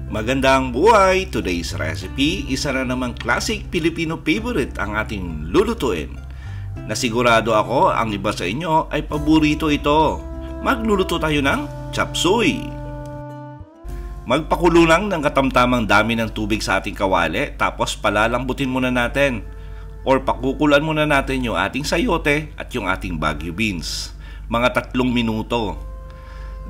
Magandang buhay! Today's recipe, isa na namang classic Filipino favorite ang ating lulutuin. Nasigurado ako ang iba sa inyo ay paborito ito. Magluluto tayo ng chop suey. Magpakulo lang ng katamtamang dami ng tubig sa ating kawali, tapos palalambutin muna natin or pakukulan muna natin yung ating sayote at yung ating Baguio beans. Mga 3 minuto.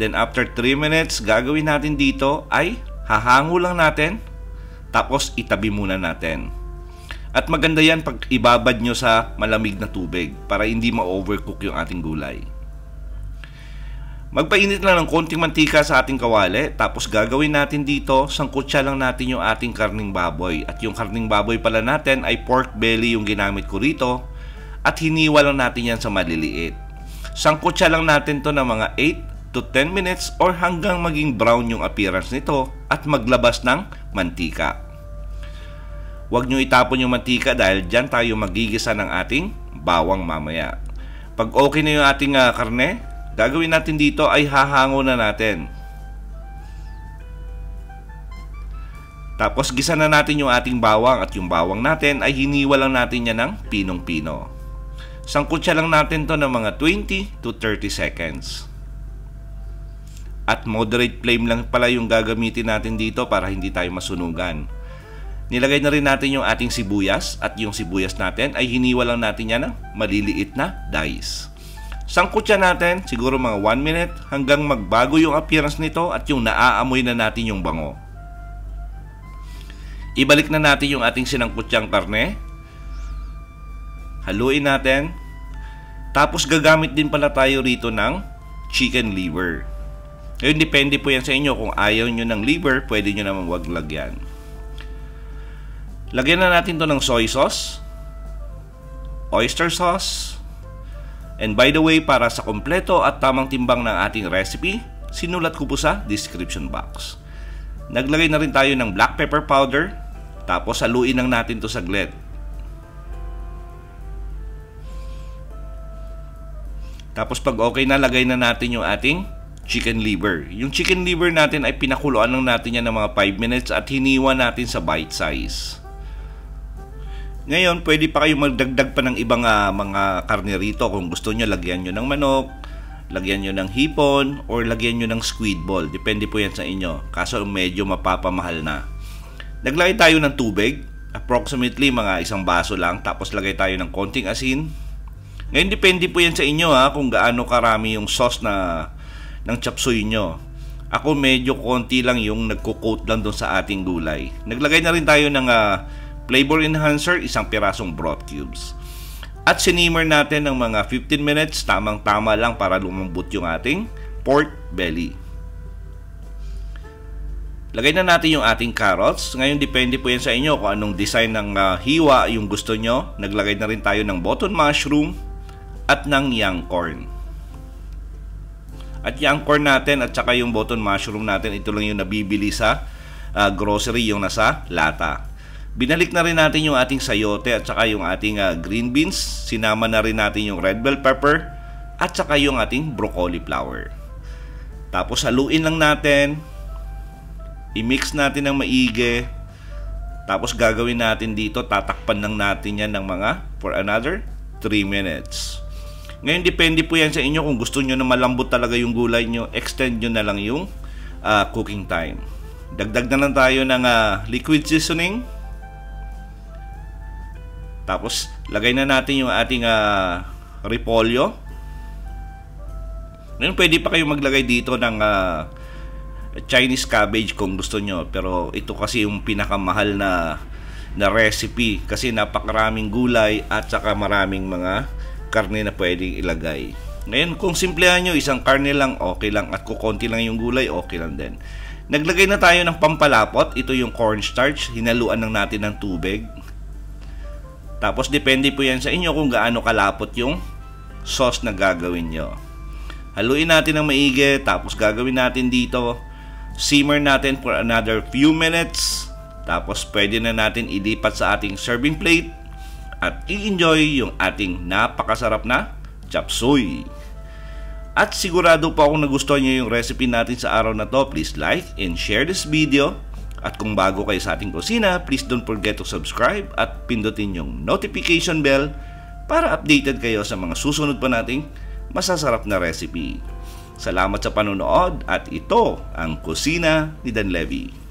Then after 3 minutes, gagawin natin dito ay hahango lang natin, tapos itabi muna natin. At maganda yan pag ibabad nyo sa malamig na tubig para hindi ma-overcook yung ating gulay. Magpainit lang ng konting mantika sa ating kawali, tapos gagawin natin dito, sangkutsa lang natin yung ating karning baboy. At yung karning baboy pala natin ay pork belly yung ginamit ko rito, at hiniwa lang natin yan sa maliliit. Sangkutsa lang natin to ng mga 8 to 10 minutes or hanggang maging brown yung appearance nito at maglabas ng mantika. Huwag nyo itapon yung mantika dahil dyan tayo magigisa ng ating bawang mamaya. Pag okay na yung ating karne, gagawin natin dito ay hahango na natin. Tapos gisa na natin yung ating bawang at yung bawang natin ay hiniwa lang natin yan ng pinong-pino. Sangkutsa lang natin to ng mga 20 to 30 seconds. At moderate flame lang pala yung gagamitin natin dito para hindi tayo masunugan. Nilagay na rin natin yung ating sibuyas at yung sibuyas natin ay hiniwa lang natin yan ng maliliit na dice. Sangkutsa natin siguro mga 1 minute hanggang magbago yung appearance nito at yung naaamoy na natin yung bango. Ibalik na natin yung ating sinangkutsang karne. Haluin natin. Tapos gagamit din pala tayo rito ng chicken liver. Ngayon, depende po yan sa inyo. Kung ayaw nyo ng liver, pwede nyo naman wag lagyan. Lagyan na natin to ng soy sauce, oyster sauce, and by the way, para sa kompleto at tamang timbang ng ating recipe, sinulat ko po sa description box. Naglagay na rin tayo ng black pepper powder, tapos haluin lang natin to saglit. Tapos pag okay na, lagay na natin yung ating chicken liver. Yung chicken liver natin ay pinakuluan lang natin yan ng mga 5 minutes at hiniwa natin sa bite size. Ngayon, pwede pa kayo magdagdag pa ng ibang mga karne rito. Kung gusto nyo, lagyan nyo ng manok, lagyan nyo ng hipon, or lagyan nyo ng squid ball. Depende po yan sa inyo. Kaso medyo mapapamahal na. Naglagay tayo ng tubig, approximately mga 1 baso lang. Tapos lagay tayo ng konting asin. Ngayon, depende po yan sa inyo kung gaano karami yung sauce ng chop suey nyo. Ako medyo konti lang yung nagko-coat lang doon sa ating gulay. Naglagay na rin tayo ng flavor enhancer, 1 pirasong broth cubes. At sinimmer natin ng mga 15 minutes, tamang-tama lang para lumambot yung ating pork belly. Lagay na natin yung ating carrots. Ngayon, depende po yan sa inyo kung anong design ng hiwa yung gusto nyo. Naglagay na rin tayo ng button mushroom at ng young corn. At yung corn natin at saka yung button mushroom natin, ito lang yung nabibili sa grocery, yung nasa lata. Binalik na rin natin yung ating sayote at saka yung ating green beans. Sinama na rin natin yung red bell pepper at saka yung ating broccoli flower. Tapos haluin lang natin. I-mix natin ng maigi. Tapos gagawin natin dito, tatakpan lang natin yan ng mga for another 3 minutes. Ngayon, depende po yan sa inyo. Kung gusto nyo na malambot talaga yung gulay nyo, extend nyo na lang yung cooking time. Dagdag na lang tayo ng liquid seasoning. Tapos, lagay na natin yung ating repolyo. Ngayon, pwede pa kayo maglagay dito ng Chinese cabbage kung gusto nyo. Pero ito kasi yung pinakamahal na recipe. Kasi napakaraming gulay at saka maraming mga karne na pwedeng ilagay. Ngayon, kung simplehan nyo, 1 karne lang, okay lang. At kung konti lang yung gulay, okay lang din. Naglagay na tayo ng pampalapot. Ito yung cornstarch. Hinaluan lang natin ng tubig. Tapos, depende po yan sa inyo kung gaano kalapot yung sauce na gagawin nyo. Haluin natin ng maigi. Tapos, gagawin natin dito. Simmer natin for another few minutes. Tapos, pwede na natin ilipat sa ating serving plate. At i-enjoy yung ating napakasarap na chop suey. At sigurado po akong nagustuhan nyo yung recipe natin sa araw na to. Please like and share this video. At kung bago kayo sa ating kusina, please don't forget to subscribe at pindutin yung notification bell para updated kayo sa mga susunod pa nating masasarap na recipe. Salamat sa panonood at ito ang Kusina ni Dan Levy.